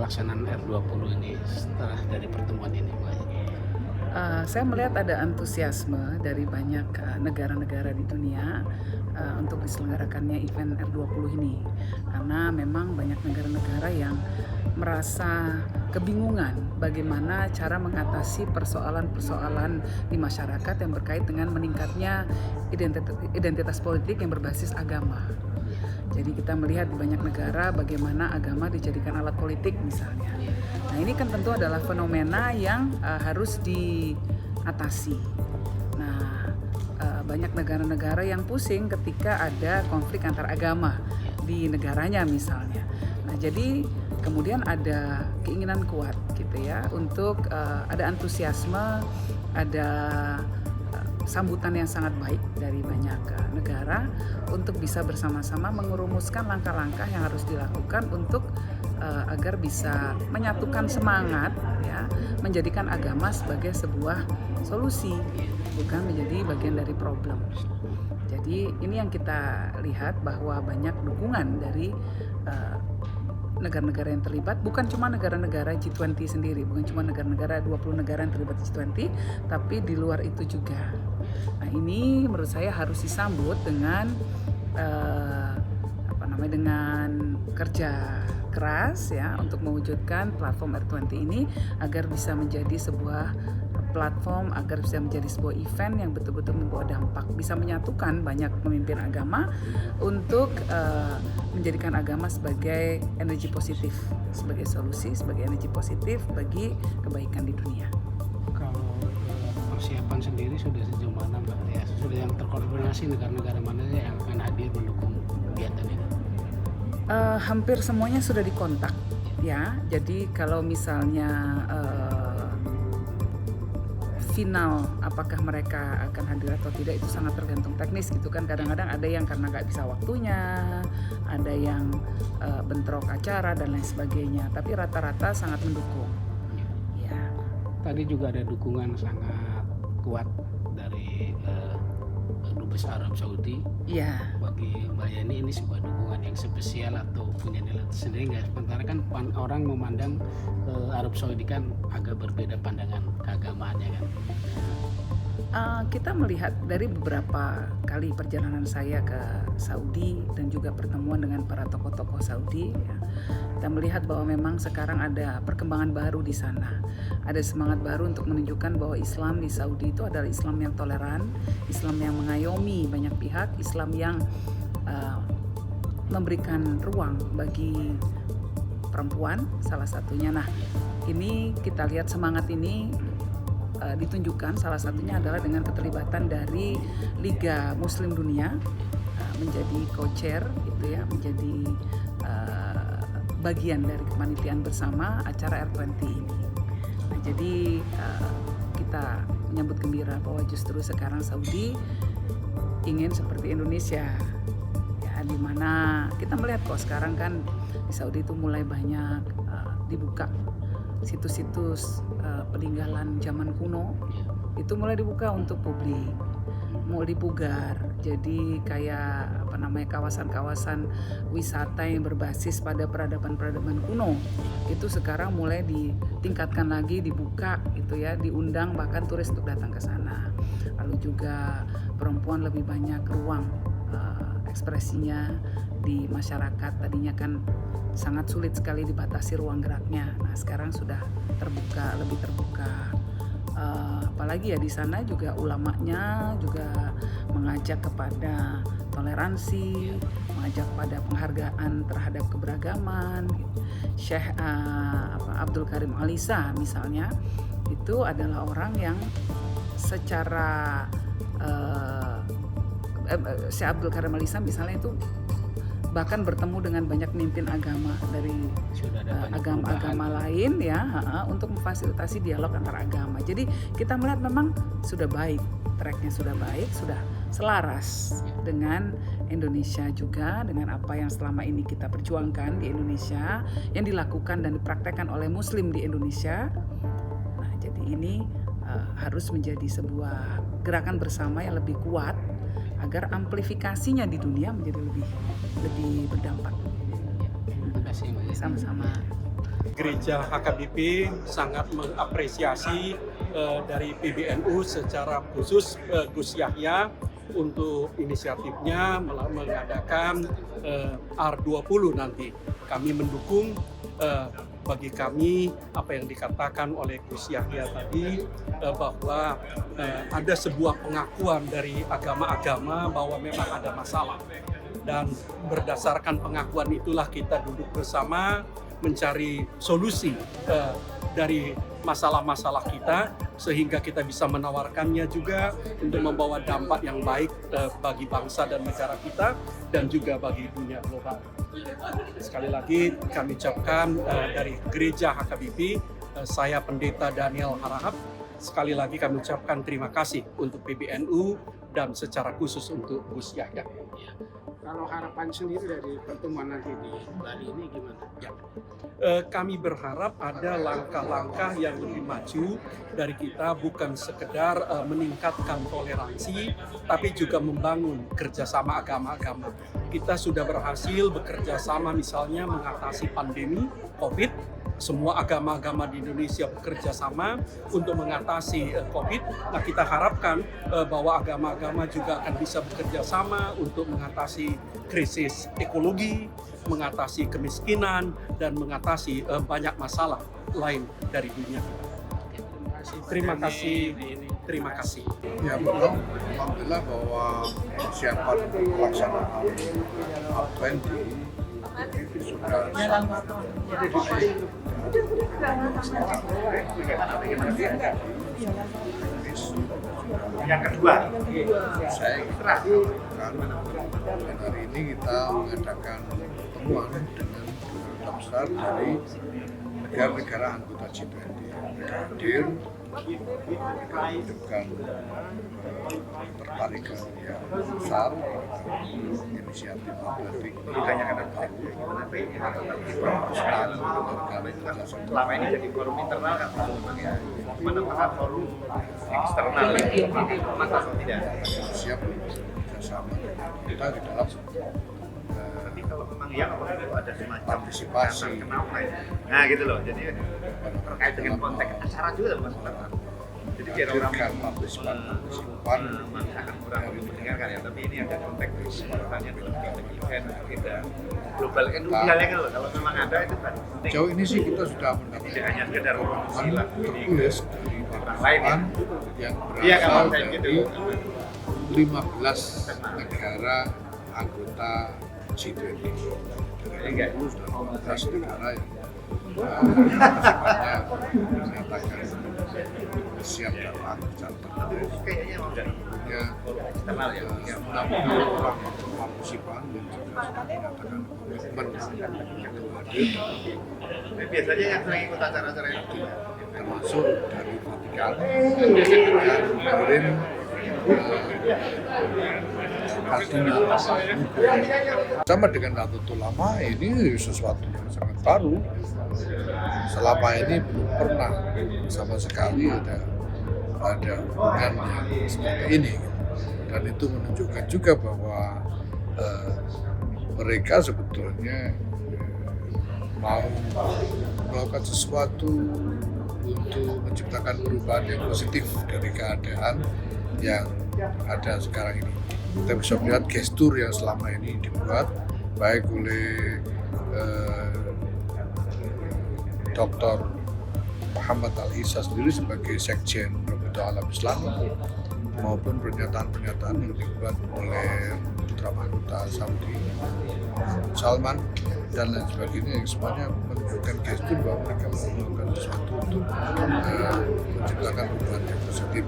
pelaksanaan R20 ini setelah dari pertemuan ini, Mbak? Saya melihat ada antusiasme dari banyak negara-negara di dunia untuk diselenggarakannya event R20 ini. Karena memang banyak negara-negara yang merasa kebingungan bagaimana cara mengatasi persoalan-persoalan di masyarakat yang berkait dengan meningkatnya identitas politik yang berbasis agama. Jadi kita melihat di banyak negara bagaimana agama dijadikan alat politik misalnya. Nah ini kan tentu adalah fenomena yang harus diatasi. Nah banyak negara-negara yang pusing ketika ada konflik antar agama di negaranya misalnya. Nah jadi kemudian ada keinginan kuat gitu ya untuk ada antusiasme, ada sambutan yang sangat baik dari banyak negara untuk bisa bersama-sama mengerumuskan langkah-langkah yang harus dilakukan untuk agar bisa menyatukan semangat ya, menjadikan agama sebagai sebuah solusi, bukan menjadi bagian dari problem. Jadi ini yang kita lihat bahwa banyak dukungan dari negara-negara yang terlibat, bukan cuma negara-negara G20 sendiri, bukan cuma negara-negara 20 negara yang terlibat G20, tapi di luar itu juga. Nah ini menurut saya harus disambut dengan dengan kerja keras ya untuk mewujudkan platform R20 ini agar bisa menjadi sebuah platform, agar bisa menjadi sebuah event yang betul-betul membawa dampak, bisa menyatukan banyak pemimpin agama untuk menjadikan agama sebagai energi positif, sebagai solusi, sebagai energi positif bagi kebaikan di dunia. Kalau persiapan sendiri sudah sejauh mana, Mbak? Ya, sudah yang terkoordinasi negara-negara mana yang akan hadir mendukung kegiatan ini? Hampir semuanya sudah dikontak ya. Jadi kalau misalnya final apakah mereka akan hadir atau tidak itu sangat tergantung teknis gitu kan. Kadang-kadang ada yang karena nggak bisa waktunya, ada yang bentrok acara dan lain sebagainya. Tapi rata-rata sangat mendukung. Ya. Tadi juga ada dukungan sangat kuat dari Dubes Arab Saudi. Iya. Bagi Mbak Yani ini sebuah dukungan yang spesial atau punya nilai tersendiri nggak? Sementara kan orang memandang Arab Saudi kan agak berbeda pandangan keagamaannya kan. Kita melihat dari beberapa kali perjalanan saya ke Saudi dan juga pertemuan dengan para tokoh-tokoh Saudi ya, kita melihat bahwa memang sekarang ada perkembangan baru di sana. Ada semangat baru untuk menunjukkan bahwa Islam di Saudi itu adalah Islam yang toleran, Islam yang mengayomi banyak pihak, Islam yang memberikan ruang bagi perempuan salah satunya. Nah ini kita lihat semangat ini ditunjukkan salah satunya adalah dengan keterlibatan dari Liga Muslim Dunia menjadi co-chair gitu ya, menjadi bagian dari kepanitiaan bersama acara R20 ini. Nah, jadi kita menyambut gembira bahwa justru sekarang Saudi ingin seperti Indonesia ya, di mana kita melihat kok sekarang kan di Saudi itu mulai banyak dibuka situs-situs peninggalan zaman kuno itu mulai dibuka untuk publik, mau dipugar jadi kayak kawasan-kawasan wisata yang berbasis pada peradaban-peradaban kuno itu sekarang mulai ditingkatkan lagi, dibuka gitu ya, diundang bahkan turis untuk datang ke sana. Lalu juga perempuan lebih banyak ruang ekspresinya di masyarakat, tadinya kan sangat sulit sekali dibatasi ruang geraknya. Nah sekarang sudah terbuka, lebih terbuka. Apalagi ya di sana juga ulamanya juga mengajak kepada toleransi, mengajak pada penghargaan terhadap keberagaman. Syekh Abdul Karim Alisa misalnya itu adalah orang yang secara Syekh Abdul Karim Alisa misalnya itu bahkan bertemu dengan banyak pemimpin agama dari agama-agama lain ya untuk memfasilitasi dialog antar agama. Jadi kita melihat memang sudah baik, tracknya sudah baik, sudah selaras dengan Indonesia juga, dengan apa yang selama ini kita perjuangkan di Indonesia, yang dilakukan dan dipraktekkan oleh Muslim di Indonesia. Nah jadi ini harus menjadi sebuah gerakan bersama yang lebih kuat agar amplifikasinya di dunia menjadi lebih berdampak. Terima kasih Mbak. Sama-sama. Gereja HKBP sangat mengapresiasi dari PBNU secara khusus Gus Yahya untuk inisiatifnya mengadakan R20 nanti. Kami mendukung. Bagi kami apa yang dikatakan oleh Gus Yahya tadi bahwa ada sebuah pengakuan dari agama-agama bahwa memang ada masalah, dan berdasarkan pengakuan itulah kita duduk bersama mencari solusi dari masalah-masalah kita, sehingga kita bisa menawarkannya juga untuk membawa dampak yang baik bagi bangsa dan negara kita dan juga bagi dunia global. Sekali lagi kami ucapkan dari Gereja HKBP, saya Pendeta Daniel Harahap, sekali lagi kami ucapkan terima kasih untuk PBNU dan secara khusus untuk Gus Yahya. Ya. Kalau harapan sendiri dari pertemuan nanti di Bali ini gimana? Ya. Kami berharap ada langkah-langkah yang lebih maju dari kita, bukan sekedar meningkatkan toleransi, tapi juga membangun kerjasama agama-agama. Kita sudah berhasil bekerja sama misalnya mengatasi pandemi COVID. Semua agama-agama di Indonesia bekerja sama untuk mengatasi COVID. Nah, kita harapkan bahwa agama-agama juga akan bisa bekerja sama untuk mengatasi krisis ekologi, mengatasi kemiskinan, dan mengatasi banyak masalah lain dari dunia kita. Terima kasih. Terima kasih. Ya betul, alhamdulillah bahwa persiapan pelaksanaan Advent sudah yang kedua, saya kira dan hari ini kita mengadakan pertemuan dengan duta besar dari negara-negara anggota G20. Mereka hadir, mereka menunjukkan tertarikan yang besar inisiatif publik ditanyakan apa gimana kita tetap berperan selama ini jadi forum internal kan ya gimana apakah forum eksternal maka tidak siap bekerjasama dengan kita di dalam tapi kalau memang ya itu ada semacam partisipasi. Nah gitu loh, jadi terkait dengan konteks acara juga Mas. Jadi biar orang menghadirkan partisipan akan kurang mendengarkan ya, tapi ini ada konteks kesempatannya dalam konteks event agenda global kan misalnya kan loh, kalau memang ada itu kan penting. Jauh ini sih kita sudah Tidak mendapatkan hanya sekedar sila tertulis dari orang lain ya. yang Iya kalau berasal kayak gitu. dari 15 negara anggota G20. Dari 15 negara yang sifatnya menyatakan siap dalam tertentu. Kayaknya mau enggak Ya, eksternal ya. mudah-mudahan orang partisipan dan juga sudah menyatakan komitmen untuk hadir, Tapi biasanya yang sering ikut acara-acara itu termasuk dari Vatikan yang kemarin Kardinal sama dengan Nahdlatul Ulama ini sesuatu yang sangat baru. Selama ini belum pernah sama sekali ada hubungan yang seperti ini, dan itu menunjukkan juga bahwa mereka sebetulnya mau melakukan sesuatu untuk menciptakan perubahan yang positif dari keadaan yang ada sekarang ini. Kita bisa melihat gestur yang selama ini dibuat baik oleh Dr. Muhammad Al-Isa sendiri sebagai Sekjen Rabitatul Alam Islam maupun pernyataan-pernyataan yang dibuat oleh putra mahkota Saudi Salman dan lain sebagainya, yang semuanya menunjukkan gestur bahwa mereka melakukan sesuatu untuk menciptakan perubahan yang positif.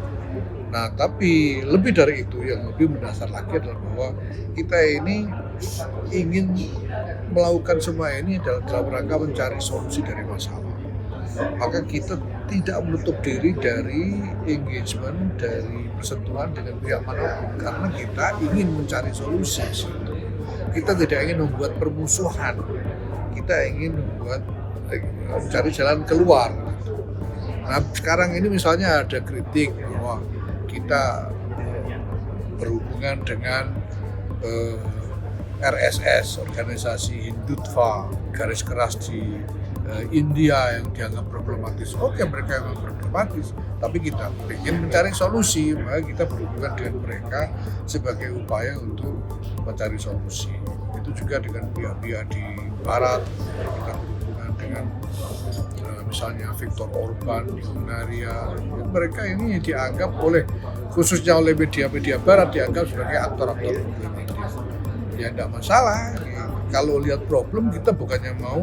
Nah, tapi lebih dari itu, yang lebih mendasar lagi adalah bahwa kita ini ingin melakukan semua ini dalam rangka mencari solusi dari masalah. Maka kita tidak menutup diri dari engagement, dari persentuhan dengan pihak manapun, karena kita ingin mencari solusi. Kita tidak ingin membuat permusuhan, kita ingin mencari jalan keluar. Nah, sekarang ini misalnya ada kritik bahwa kita berhubungan dengan RSS, organisasi Hindutva, garis keras di India yang dianggap problematis. Oke, mereka memang problematis, tapi kita ingin mencari solusi, maka kita berhubungan dengan mereka sebagai upaya untuk mencari solusi. Itu juga dengan pihak-pihak di Barat, kita berhubungan dengan misalnya Viktor Orban di Hungaria. Mereka ini dianggap khususnya oleh media-media Barat dianggap sebagai aktor-aktor problematis. Ya tidak masalah. Kalau lihat problem, kita bukannya mau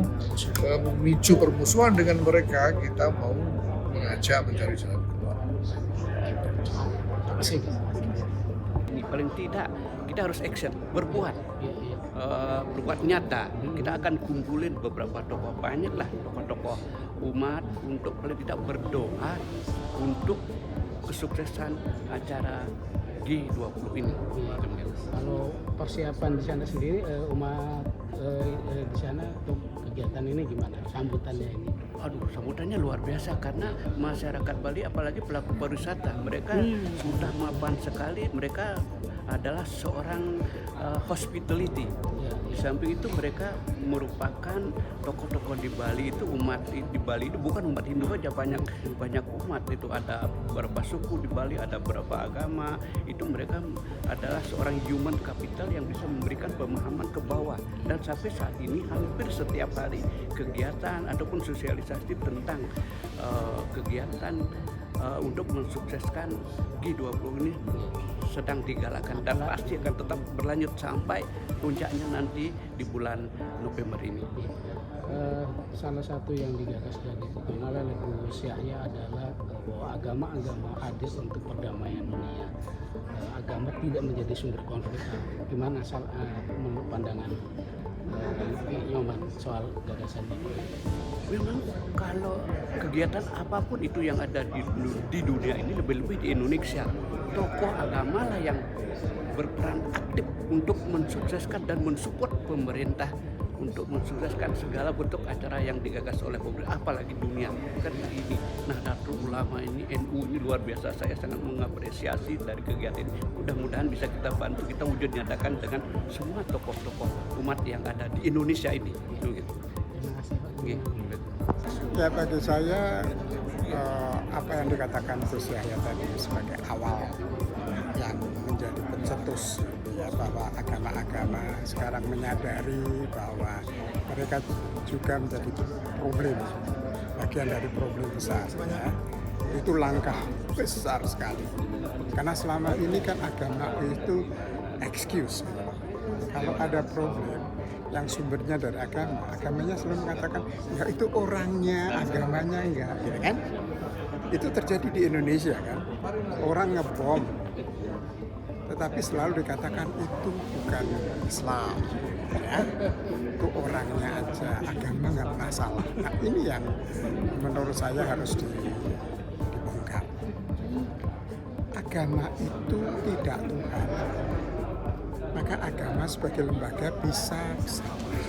memicu permusuhan dengan mereka, kita mau mengajak mencari jalan keluar. Ini paling tidak kita harus action, berbuat, berbuat nyata. Kita akan kumpulin beberapa tokoh, banyaklah tokoh-tokoh umat untuk paling tidak berdoa untuk kesuksesan acara G20 ini. Kalau persiapan di sana sendiri, umat di sana untuk kegiatan ini gimana? Sambutannya ini? Aduh, sambutannya luar biasa karena masyarakat Bali, apalagi pelaku pariwisata, mereka sudah mapan sekali. Mereka adalah seorang hospitality. Di samping itu mereka merupakan tokoh-tokoh di Bali itu, umat di Bali itu bukan umat Hindu aja, banyak umat itu, ada beberapa suku di Bali, ada beberapa agama. Itu mereka adalah seorang human capital yang bisa memberikan pemahaman ke bawah, dan sampai saat ini hampir setiap hari kegiatan ataupun sosialisasi tentang kegiatan untuk mensukseskan G20 ini sedang digalakan dan pasti akan tetap berlanjut sampai puncaknya nanti di bulan November ini. Salah satu yang digagas dan ditekan oleh Gus Yahya adalah bahwa agama-agama hadir untuk perdamaian dunia. Agama tidak menjadi sumber konflik. Gimana menurut pandangan Nyoman soal gagasan ini? Memang kalau kegiatan apapun itu yang ada di dunia ini, lebih-lebih di Indonesia, tokoh agama lah yang berperan aktif untuk mensukseskan dan mensupport pemerintah untuk mensukseskan segala bentuk acara yang digagas oleh pemerintah, apalagi dunia. Kan ini Nahdlatul Ulama ini, NU ini luar biasa. Saya sangat mengapresiasi dari kegiatan ini. Mudah-mudahan bisa kita bantu, kita wujud nyatakan dengan semua tokoh-tokoh umat yang ada di Indonesia ini. Gitu. Terima kasih Pak. Ya, bagi saya apa yang dikatakan Gus Yahya tadi sebagai awal yang menjadi pencetus ya, bahwa agama-agama sekarang menyadari bahwa mereka juga menjadi problem, bagian dari problem besar ya. Itu langkah besar sekali karena selama ini kan agama itu excuse. Kalau ada problem yang sumbernya dari agama, agamanya selalu mengatakan ya itu orangnya, agamanya enggak, gitu kan? Itu terjadi di Indonesia kan, orang ngebom, tetapi selalu dikatakan itu bukan Islam, ya, itu orangnya aja, agama nggak masalah. Nah ini yang menurut saya harus dibongkar. Agama itu tidak Tuhan. Maka agama sebagai lembaga bisa salah,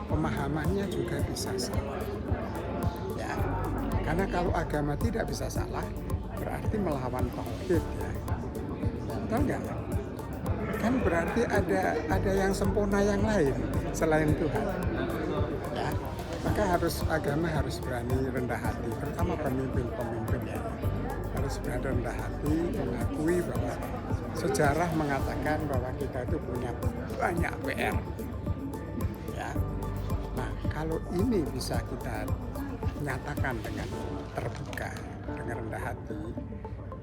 pemahamannya juga bisa salah. Ya, karena kalau agama tidak bisa salah, berarti melawan tauhid ya. Tahu nggak? Kan berarti ada yang sempurna yang lain selain Tuhan. Ya, maka agama harus berani rendah hati, terutama pemimpin-pemimpinnya. Harus berani rendah hati, mengakui bahwa sejarah mengatakan bahwa kita itu punya banyak PR. Ya. Nah, kalau ini bisa kita nyatakan dengan terbuka, dengan rendah hati,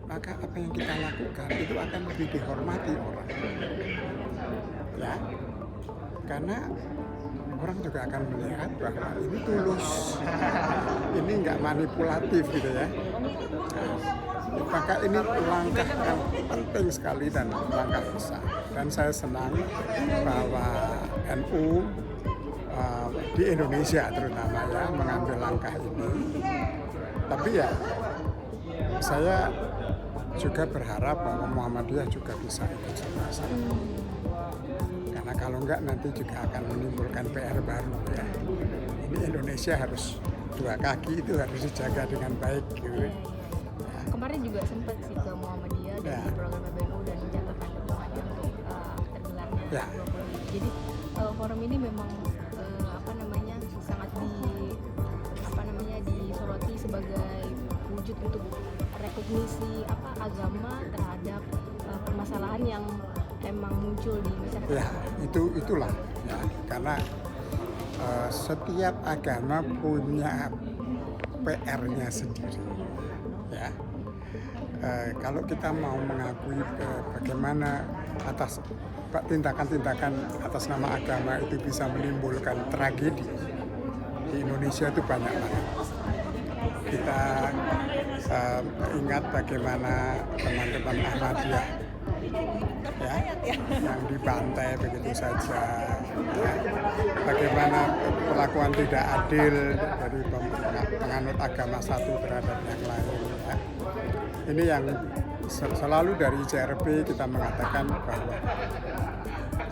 maka apa yang kita lakukan itu akan lebih dihormati orang. Ya. Karena orang juga akan melihat bahwa ini tulus, ini nggak manipulatif gitu ya. Maka ini langkah yang penting sekali dan langkah besar. Dan saya senang bahwa NU di Indonesia terutama ya mengambil langkah ini. Tapi ya saya juga berharap bahwa Muhammadiyah juga bisa ikut sama-sama. Karena kalau enggak nanti juga akan menimbulkan PR baru ya. Ini Indonesia harus dua kaki itu harus dijaga dengan baik gitu. Kemarin juga sempat sih ke Muhammadiyah dari program PBNU dan menyatakan dukungannya untuk tergelarnya G20. Jadi forum ini memang sangat wujud untuk rekognisi agama terhadap permasalahan yang emang muncul di masyarakat. Ya, itulah ya, karena setiap agama punya PR-nya sendiri. Ya, kalau kita mau mengakui bagaimana atas tindakan-tindakan atas nama agama itu bisa menimbulkan tragedi di Indonesia itu banyak banget. Kita ingat bagaimana teman-teman Ahmadiyah ya, yang dibantai begitu saja, ya. Bagaimana perlakuan tidak adil dari penganut agama satu terhadap yang lain. Ya. Ini yang selalu dari ICRP kita mengatakan bahwa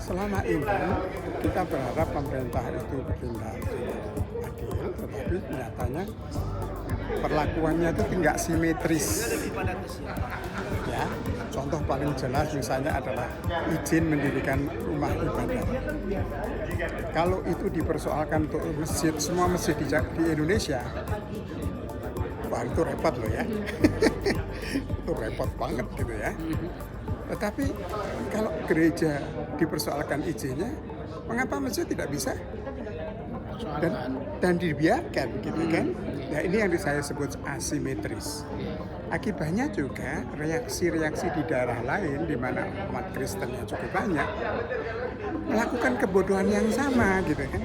selama ini kita berharap pemerintah itu bertindak adil, tetapi nyatanya perlakuannya itu tidak simetris. Ya, contoh paling jelas misalnya adalah izin mendirikan rumah ibadah. Kalau itu dipersoalkan untuk masjid, semua masjid di Indonesia, wah itu repot loh ya. Itu repot banget gitu ya. Tetapi kalau gereja dipersoalkan izinnya, mengapa masjid tidak bisa? Dan dibiarkan gitu kan? Ya ini yang saya sebut asimetris. Akibatnya juga reaksi-reaksi di daerah lain di mana umat Kristennya cukup banyak melakukan kebodohan yang sama gitu kan.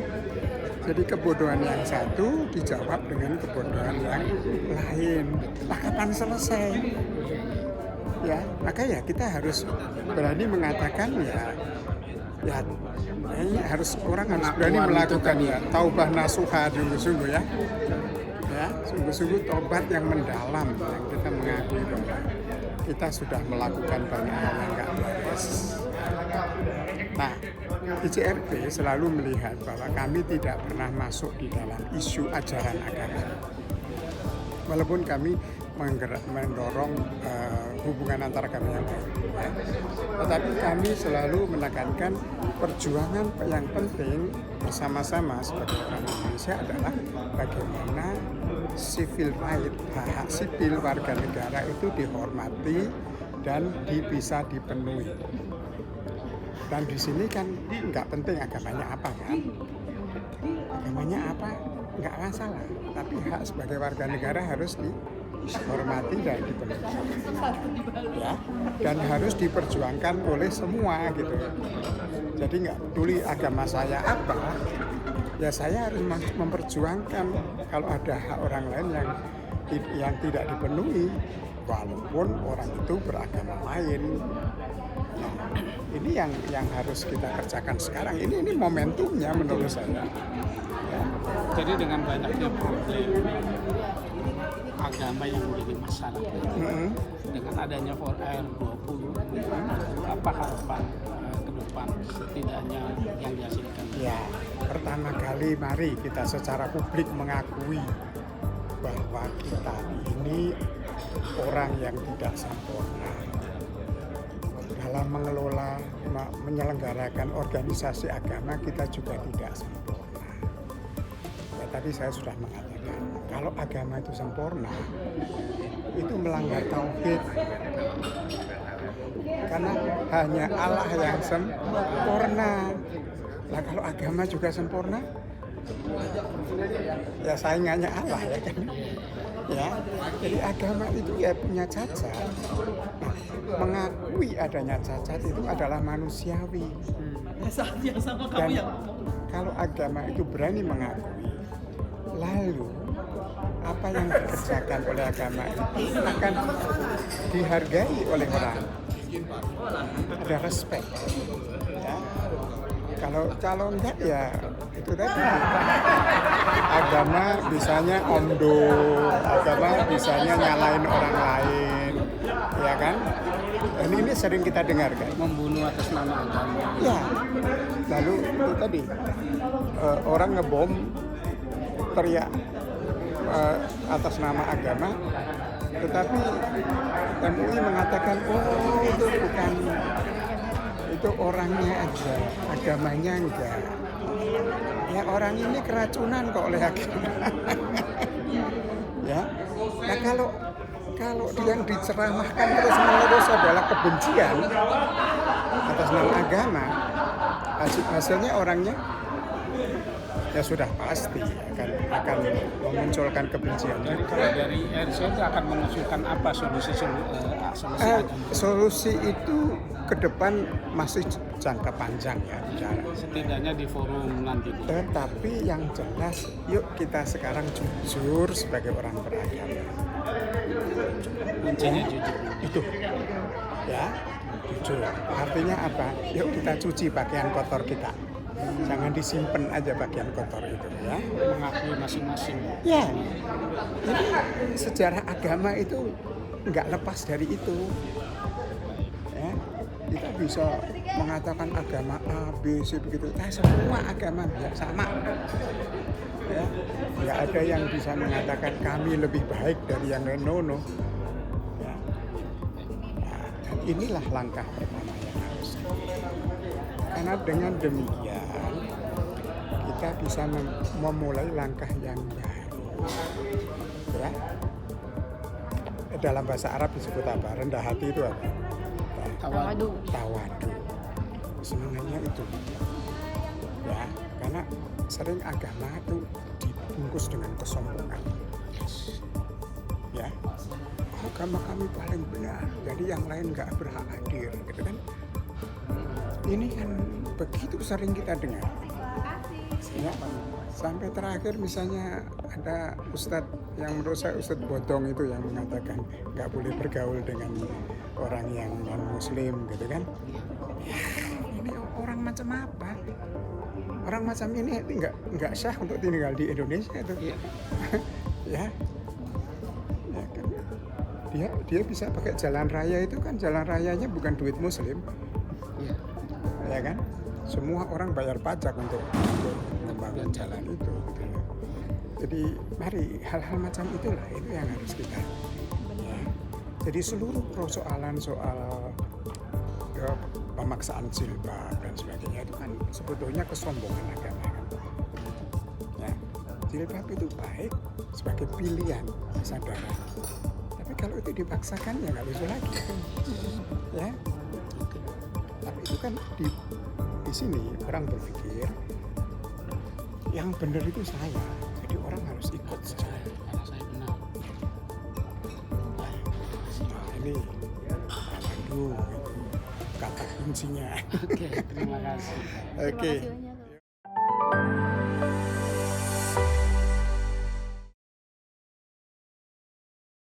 Jadi kebodohan yang satu dijawab dengan kebodohan yang lain. Nah, kapan selesai? Ya, maka ya kita harus berani mengatakan ya ini orang harus berani melakukan ya taubah nasuha sungguh-sungguh ya. Ya, sungguh-sungguh tobat yang mendalam yang kita mengakui bahwa kita sudah melakukan banyak hal yang nggak beres. Nah, ICRP selalu melihat bahwa kami tidak pernah masuk di dalam isu ajaran agama. Walaupun kami mendorong hubungan antar agama yang baik. Ya. Tetapi kami selalu menekankan perjuangan yang penting bersama-sama sebagai orang Indonesia adalah bagaimana civil right, hak sipil warga negara itu dihormati dan bisa dipenuhi. Dan di sini kan nggak penting agamanya apa kan? Agamanya apa nggak masalah, tapi hak sebagai warga negara harus dihormati dan dipenuhi. Ya, dan harus diperjuangkan oleh semua gitu. Jadi nggak peduli agama saya apa, ya saya harus memperjuangkan kalau ada hak orang lain yang tidak dipenuhi, walaupun orang itu beragama lain. Nah, ini yang harus kita kerjakan sekarang. Ini momentumnya menurut saya. Ya. Jadi dengan banyaknya problem agama yang menjadi masalah, dengan adanya 4R20, apa harapan ke depan setidaknya yang dihasilkan? Ya, pertama kali mari kita secara publik mengakui bahwa kita ini orang yang tidak sempurna dalam mengelola, menyelenggarakan organisasi agama. Kita juga tidak sempurna. Ya, tadi saya sudah mengatakan kalau agama itu sempurna itu melanggar tauhid, karena hanya Allah yang sempurna. Nah kalau agama juga sempurna, ya saingannya Allah ya kan. Ya, jadi agama itu ya punya cacat. Nah, mengakui adanya cacat itu adalah manusiawi. Dan kalau agama itu berani mengakui, lalu apa yang dikerjakan oleh agama itu akan dihargai oleh orang. Ada respect. Ya. Kalau enggak ya itu tadi. Agama bisanya omdo, agama bisanya nyalain orang lain, ya kan? Dan ini sering kita dengarkan. Membunuh atas nama agama. Ya, lalu itu tadi orang ngebom, teriak atas nama agama, tetapi MUI mengatakan itu bukan, itu orangnya aja, agamanya enggak. Ya orang ini keracunan kok oleh agama. Ya, nah Kalau yang diceramahkan terus-menerus adalah kebencian atas nama agama, hasilnya orangnya ya sudah pasti akan memunculkan kebencian. Jadi kalau dari RC itu akan mengusulkan apa solusi agama? Solusi itu ke depan masih jangka panjang ya bicara. Setidaknya di forum nanti. Tetapi yang jelas, yuk kita sekarang jujur sebagai orang beragama. Kuncinya jujur. Itu, ya, jujur. Artinya apa? Yuk kita cuci pakaian kotor kita. Jangan disimpan aja bagian kotor itu, ya. Mengakui masing-masing. Ya, ini sejarah agama itu nggak lepas dari itu. Ya, kita bisa mengatakan agama A, B, C begitu. Nah, semua agama sama. Ya, nggak ada yang bisa mengatakan kami lebih baik dari yang lain. No. Ya. Nah, dan inilah langkah pertama yang harus. Karena dengan demikian kita bisa memulai langkah yang baru. Ya. Dalam bahasa Arab disebut apa? Rendah hati itu apa? Tawadu. Tawadu. Sebenarnya itu. Ya, karena sering agama itu dibungkus dengan kesombongan. Ya. Agama kami paling benar, jadi yang lain nggak berhak hadir, gitu kan? Ini kan begitu sering kita dengar. Ya, sampai terakhir misalnya ada ustadz yang menurut saya ustadz bodong itu yang mengatakan nggak boleh bergaul dengan orang yang non muslim gitu kan. Ya, ini orang macam apa? Orang macam ini nggak sah untuk tinggal di Indonesia itu. Ya. Ya kan. Dia bisa pakai jalan raya itu kan jalan rayanya bukan duit muslim. Ya kan? Semua orang bayar pajak untuk membangun jalan itu. Gitu. Jadi mari hal-hal macam itulah itu yang harus kita. Ya. Jadi seluruh persoalan soal pemaksaan jilbab dan sebagainya itu kan sebetulnya kesombongan agama. Ya. Jilbab itu baik sebagai pilihan kesadaran. Tapi kalau itu dipaksakan ya nggak bisa lagi. Ya. Tapi itu kan di sini orang berpikir yang benar itu saya, jadi orang harus ikut saya Karena saya benar. Nah, ini aduh kata kuncinya. Oke, terima kasih. Oke. Terima kasih banyak.